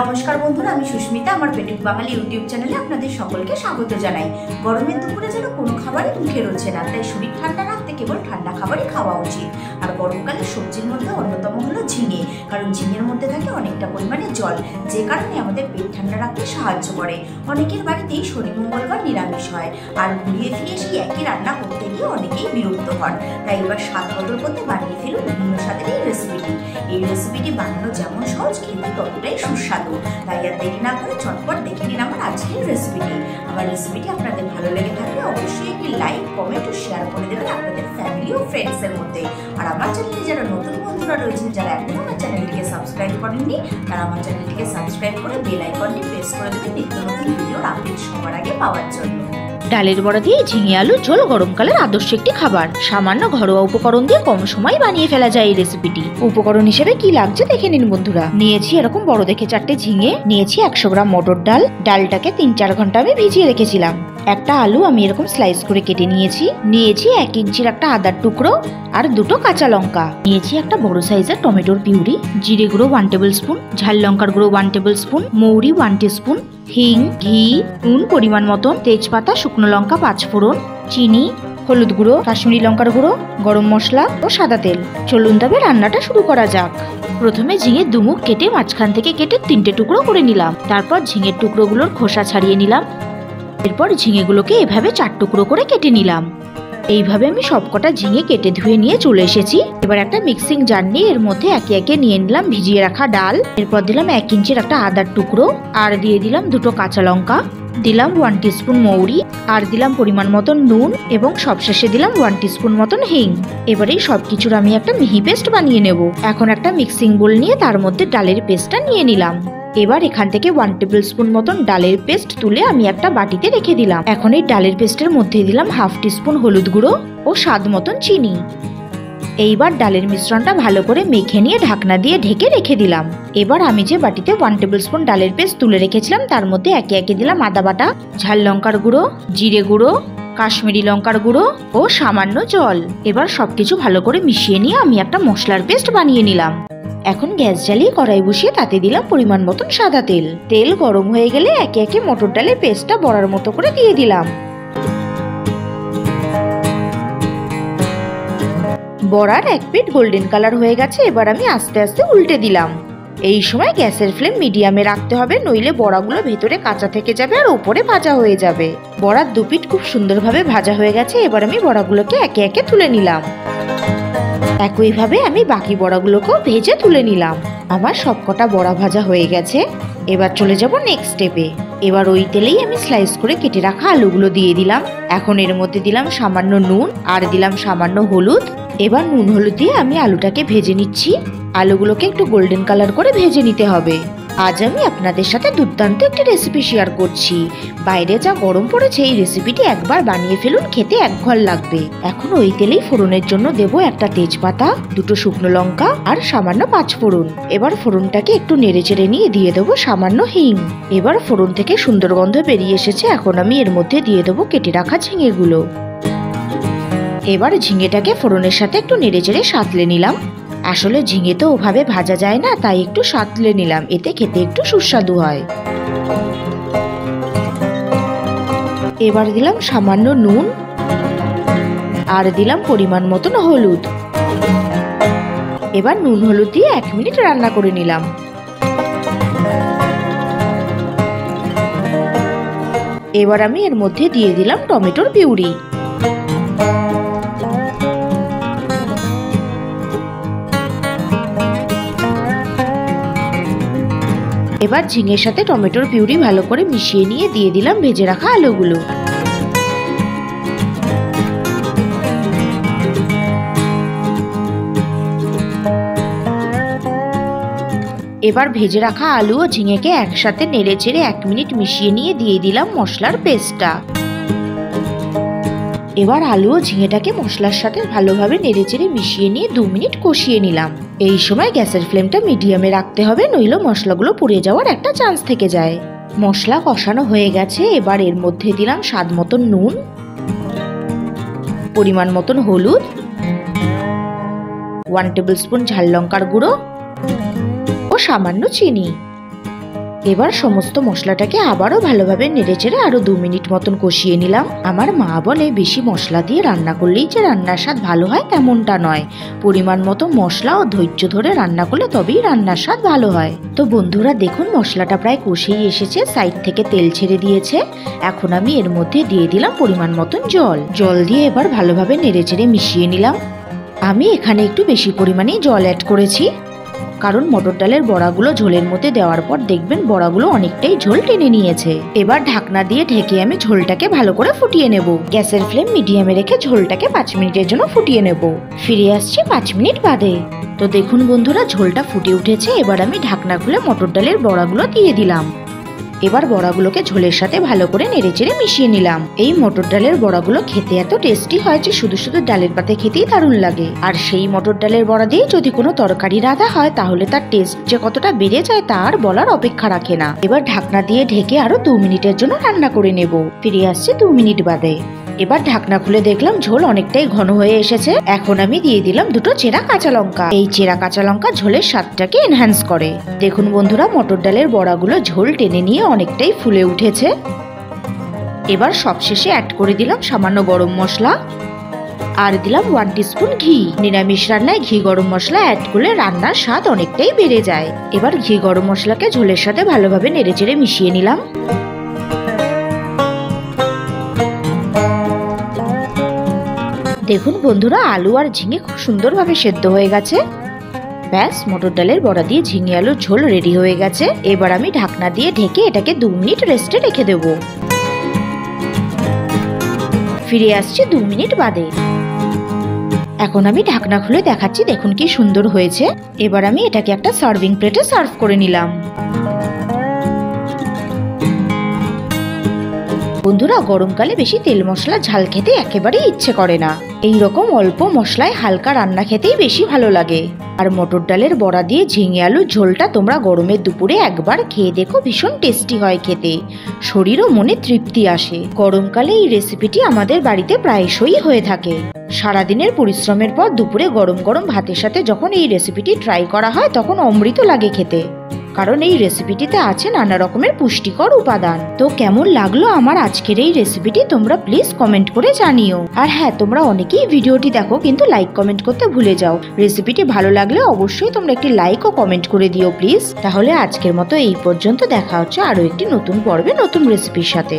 নমস্কার বন্ধুরা, আমি সুস্মিতা। আমার পেটুক বাঙালি ইউটিউব চ্যানেলে আপনাদের সকলকে স্বাগত জানাই। গরমের দুপুরে যেন কোনো খাবারই মুখে রয়েছে না, তাই শরীর ঠান্ডা রাখতে কেবল ঠান্ডা খাবারই খাওয়া উচিত। আর গরমকালে সবজির মধ্যে অন্যতম হলো ঝিঙে, কারণ ঝিঙের মধ্যে থাকে অনেকটা পরিমাণে জল, যে কারণে আমাদের পেট ঠান্ডা রাখতে সাহায্য করে। অনেকের বাড়িতেই শনি মঙ্গলবার নিরামিষ হয়, আর ঘুরিয়ে ফিরিয়ে সেই একই রান্না করতে গিয়ে অনেকেই বিরক্ত হন। তাই এবার স্বাদ বদল করতে বানিয়ে ফেলুন বিভিন্ন স্বাদের এই রেসিপিটি। এই রেসিপিটি বানানো যেমন সহজ, কিন্তু ততটাই সুস্বাদু। তাই আর দেরি না করে চটপট দেখে নিন আমার আজকের রেসিপিটি। আমার রেসিপিটি আপনাদের ভালো লেগে থাকলে অবশ্যই একটি লাইক, কমেন্ট ও শেয়ার করে দেবেন আপনাদের ফ্যামিলি ও ফ্রেন্ডসের মধ্যে। আর আমার চ্যানেলে যারা নতুন বন্ধুরা রয়েছেন, যারা এখনো আমার চ্যানেলটিকে সাবস্ক্রাইব করেননি, তারা আমার চ্যানেলটিকে সাবস্ক্রাইব করে বেল আইকনটি প্রেস করে দেবেন নিত্য নতুন ভিডিওর আপডেট সবার আগে পাওয়ার জন্য। ডালের বড়া দিয়ে ঝিঙে আলুর ঝোল গরমকালের আদর্শ একটি খাবার। সামান্য ঘরোয়া উপকরণ দিয়ে কম সময় বানিয়ে ফেলা যায় এই রেসিপিটি। উপকরণ হিসেবে কি লাগছে দেখে নিন বন্ধুরা। নিয়েছি এরকম বড় দেখে 4টে ঝিঙে, নিয়েছি 100 গ্রাম মটর ডাল। ডালটাকে 3-4 ঘন্টা আমি ভিজিয়ে রেখেছিলাম। একটা আলু আমি এরকম স্লাইস করে কেটে নিয়েছি। 1 ইঞ্চির একটা আদার টুকরো আর 2টো কাঁচা লঙ্কা। নিয়েছি একটা বড় সাইজের টমেটোর পিউরি, জিরে গুঁড়ো 1 টেবিল স্পুন, ঝাল লঙ্কার গুঁড়ো 1 টেবিল স্পুন, মৌরি 1 টিস্পুন, হিং, ঘি, নুন পরিমাণ মতন, তেজপাতা, শুকনো লঙ্কা 5 ফোড়ন, চিনি, হলুদ গুঁড়ো, কাশ্মীরি লঙ্কার গুঁড়ো, গরম মশলা ও সাদা তেল। চলুন তবে রান্নাটা শুরু করা যাক। প্রথমে ঝিঙের দুমুখ কেটে মাঝখান থেকে কেটে 3টে টুকরো করে নিলাম। তারপর ঝিঙের টুকরোগুলোর খোসা ছাড়িয়ে নিলাম। এরপর ঝিঙেগুলোকে এভাবে 4 টুকরো করে কেটে নিলাম। এইভাবে আমি সবকটা ঝিঙে কেটে ধুয়ে নিয়ে চলে এসেছি। এবার একটা মিক্সিং জার নিয়ে এর মধ্যে একে একে নিয়ে নিলাম ভিজিয়ে রাখা ডাল। এরপর দিলাম 1 ইঞ্চির একটা আদার টুকরো, আর দিয়ে দিলাম 2টো কাঁচা লঙ্কা, দিলাম 1 টিস্পুন মৌরি, আর দিলাম পরিমাণ মতন নুন, এবং সবশেষে দিলাম 1 টিস্পুন মতন হিং। এবার এই সবকিছুর আমি একটা মিহি পেস্ট বানিয়ে নেব। এখন একটা মিক্সিং বোল নিয়ে তার মধ্যে ডালের পেস্টটা নিয়ে নিলাম। এবার এখান থেকে 1 টেবিল স্পুন মতন ডালের পেস্ট তুলে আমি একটা বাটিতে রেখে দিলাম। এখন এই ডালের পেস্টের মধ্যে দিলাম 1/2 টিস্পুন হলুদ গুঁড়ো ও স্বাদ মতন চিনি। এইবার ডালের মিশ্রণটা ভালো করে মেখে নিয়ে ঢাকনা দিয়ে ঢেকে রেখে দিলাম। এবার আমি যে বাটিতে 1 টেবিল স্পুন ডালের পেস্ট তুলে রেখেছিলাম তার মধ্যে একে একে দিলাম আদা বাটা, ঝাল লঙ্কার গুঁড়ো, জিরে গুঁড়ো, কাশ্মীরি লঙ্কার গুঁড়ো ও সামান্য জল। এবার সবকিছু ভালো করে মিশিয়ে নিয়ে আমি একটা মশলার পেস্ট বানিয়ে নিলাম। এখন গ্যাস জ্বালিয়ে কড়াই বসিয়ে তাতে দিলাম পরিমাণ মতন সাদা তেল। তেল গরম হয়ে গেলে একে একে মটর ডালের পেস্টটা বড়ার মতো করে দিয়ে দিলাম। বড়ার 1 পিঠ গোল্ডেন কালার হয়ে গেছে। এবার আমি আস্তে আস্তে উল্টে দিলাম। এই সময় গ্যাসের ফ্লেম মিডিয়ামে রাখতে হবে, নইলে বড়াগুলো ভেতরে কাঁচা থেকে যাবে আর উপরে ভাজা হয়ে যাবে। বড়ার 2 পিঠ খুব সুন্দরভাবে ভাজা হয়ে গেছে। এবার আমি বড়াগুলোকে একে একে তুলে নিলাম। একইভাবে আমি বাকি বড়াগুলোকেও ভেজে তুলে নিলাম। আমার সবকটা বড়া ভাজা হয়ে গেছে। এবার চলে যাব নেক্সট স্টেপে। এবার ওই তেলেই আমি স্লাইস করে কেটে রাখা আলুগুলো দিয়ে দিলাম। এখন এর মধ্যে দিলাম সামান্য নুন আর দিলাম সামান্য হলুদ। এবার নুন হলুদ দিয়ে আমি আলুটাকে ভেজে নিচ্ছি। আলুগুলোকে একটু গোল্ডেন কালার করে ভেজে নিতে হবে। আজ আমি আপনাদের সাথে দুর্দান্ত একটি রেসিপি শেয়ার করছি। বাইরে যা গরম পড়েছে, এই রেসিপিটি একবার বানিয়ে ফেলুন, খেতে এক ঘর লাগবে। এখন ওই তেলেই ফোড়নের জন্য দেব একটা তেজপাতা, 2টো শুকনো লঙ্কা আর সামান্য 5 ফোড়ন। এবার ফোড়নটাকে একটু নেড়ে চেড়ে নিয়ে দিয়ে দেবো সামান্য হিং। এবার ফোড়ন থেকে সুন্দর গন্ধ বেরিয়ে এসেছে। এখন আমি এর মধ্যে দিয়ে দেবো কেটে রাখা ঝিঙেগুলো। এবার ঝিঙেটাকে ফোড়নের সাথে একটু নেড়ে চেড়ে সাঁতলে নিলাম। আসলে ঝিঙে তো ওভাবে ভাজা যায় না, তাই একটু সাঁতলে নিলাম, এতে খেতে একটু সুস্বাদু হয়। এবার দিলাম সামান্য নুন আর দিলাম পরিমাণ মতন হলুদ। এবার নুন হলুদ দিয়ে 1 মিনিট রান্না করে নিলাম। এবার আমি এর মধ্যে দিয়ে দিলাম টমেটোর পিউরি। এবার ঝিঙের সাথে টমেটোর পিউরি ভালো করে মিশিয়ে নিয়ে দিয়ে দিলাম ভেজে রাখা আলুগুলো। এবার ভেজে রাখা আলু ও ঝিঙেকে একসাথে নেড়ে চেড়ে 1 মিনিট মিশিয়ে নিয়ে দিয়ে দিলাম মশলার পেস্টটা। এবার আলু ও ঝিঙেটাকে মশলার সাথে ভালোভাবে নেড়ে চেড়ে মিশিয়ে নিয়ে 2 মিনিট কষিয়ে নিলাম। এই সময় গ্যাসের ফ্লেমটা মিডিয়ামে রাখতে হবে, নইলে মশলাগুলো পুড়ে যাওয়ার একটা চান্স থেকে যায়। মশলা কষানো হয়ে গেছে। এবার এর মধ্যে দিলাম স্বাদ মতন নুন, পরিমাণ মতন হলুদ, 1 টেবিল স্পুন ঝাল লঙ্কার গুঁড়ো ও সামান্য চিনি। এবার সমস্ত মশলাটাকে আবারও ভালোভাবে নেড়েচেড়ে আরো 2 মিনিট মতন কষিয়ে নিলাম। আমার মা বলে বেশি মশলা দিয়ে রান্না করলেই যে রান্নার স্বাদ ভালো হয় তেমনটা নয়, পরিমাণ মতো মশলা ও ধৈর্য ধরে রান্না করলে তবেই রান্নার স্বাদ ভালো হয়। তো বন্ধুরা দেখুন মশলাটা প্রায় কষেই এসেছে, সাইড থেকে তেল ছেড়ে দিয়েছে। এখন আমি এর মধ্যে দিয়ে দিলাম পরিমাণ মতন জল দিয়ে এবার ভালোভাবে নেড়েচেড়ে মিশিয়ে নিলাম। আমি এখানে একটু বেশি পরিমাণে জল অ্যাড করেছি, কারণ মটর ডালের বড়াগুলো ঝোলের মধ্যে দেওয়ার পর দেখবেন বড়াগুলো অনেকটাই ঝোল টেনে নিয়েছে। এবার ঢাকনা দিয়ে ঢেকে আমি ঝোলটাকে ভালো করে ফুটিয়ে নেব। গ্যাসের ফ্লেম মিডিয়ামে রেখে ঝোলটাকে 5 মিনিটের জন্য ফুটিয়ে নেব। ফিরে আসছি 5 মিনিট বাদে। তো দেখুন বন্ধুরা ঝোলটা ফুটে উঠেছে। এবার আমি ঢাকনা খুলে মটর ডালের বড়াগুলো দিয়ে দিলাম। এবার বড়াগুলোকে ঝোলের সাথে ভালো করে নেড়েচেড়ে মিশিয়ে নিলাম। এই মটর ডালের বড়াগুলো খেতে এত টেস্টি হয় যে শুধু শুধু ডালের পাতে খেতেই দারুণ লাগে। আর সেই মটর ডালের বড়া দিয়ে যদি কোনো তরকারি রাঁধা হয় তাহলে তার টেস্ট যে কতটা বেড়ে যায় তা আর বলার অপেক্ষা রাখে না। এবার ঢাকনা দিয়ে ঢেকে আরো 2 মিনিটের জন্য রান্না করে নেব। ফিরে আসছে 2 মিনিট বাদে। এবার ঢাকনা খুলে দেখলাম ঝোল অনেকটাই ঘন হয়ে এসেছে। এখন আমি দিয়ে দিলাম 2টো চেরা কাঁচা লঙ্কা। এই চেরা কাঁচা লঙ্কা ঝোলের স্বাদটাকে এনহ্যান্স করে। দেখুন বন্ধুরা মটর ডালের বড়াগুলো ঝোল টেনে নিয়ে অনেকটাই ফুলে উঠেছে। এবার সবশেষে অ্যাড করে দিলাম সামান্য গরম মশলা আর দিলাম 1 টিস্পুন ঘি। নিরামিষ রান্নায় ঘি গরম মশলা অ্যাড করলে রান্নার স্বাদ অনেকটাই বেড়ে যায়। এবার ঘি গরম মশলাকে ঝোলের সাথে ভালোভাবে নেড়েচেড়ে মিশিয়ে নিলাম। দেখুন বন্ধুরা আলু আর ঝিঙে খুব সুন্দরভাবে সেদ্ধ হয়ে গেছে। ব্যাস মটর ডালের বড়া দিয়ে ঝিঙে আলুর ঝোল রেডি হয়ে গেছে। এবার আমি ঢাকনা দিয়ে ঢেকে এটাকে 2 মিনিট রেস্টে রেখে দেব। ফিরে আসছি 2 মিনিট বাদে। এখন আমি ঢাকনা খুলে দেখাচ্ছি, দেখুন কি সুন্দর হয়েছে। এবার আমি এটাকে একটা সার্ভিং প্লেটে সার্ভ করে নিলাম। বন্ধুরা গরমকালে বেশি তেল মশলা ঝাল খেতে একেবারেই ইচ্ছে করে না। এই রকম অল্প মশলায় হালকা রান্না খেতেই বেশি ভালো লাগে। আর মটর ডালের বড়া দিয়ে ঝিঙে আলুর ঝোলটা তোমরা গরমের দুপুরে একবার খেয়ে দেখো, ভীষণ টেস্টি হয় খেতে, শরীর ও মনে তৃপ্তি আসে। গরমকালে এই রেসিপিটি আমাদের বাড়িতে প্রায়শই হয়ে থাকে। সারাদিনের পরিশ্রমের পর দুপুরে গরম গরম ভাতের সাথে যখন এই রেসিপিটি ট্রাই করা হয় তখন অমৃত লাগে খেতে, কারণ এই রেসিপিটিতে আছে নানা রকমের পুষ্টিকর উপাদান। তো কেমন লাগলো আমার আজকের এই রেসিপিটি তোমরা প্লিজ কমেন্ট করে জানিও। আর হ্যাঁ, তোমরা অনেকেই ভিডিওটি দেখো কিন্তু লাইক কমেন্ট করতে ভুলে যাও। রেসিপিটি ভালো লাগলে অবশ্যই তোমরা একটি লাইক ও কমেন্ট করে দিও প্লিজ। তাহলে আজকের মতো এই পর্যন্ত, দেখা হচ্ছে আরো একটি নতুন পর্বে নতুন রেসিপির সাথে।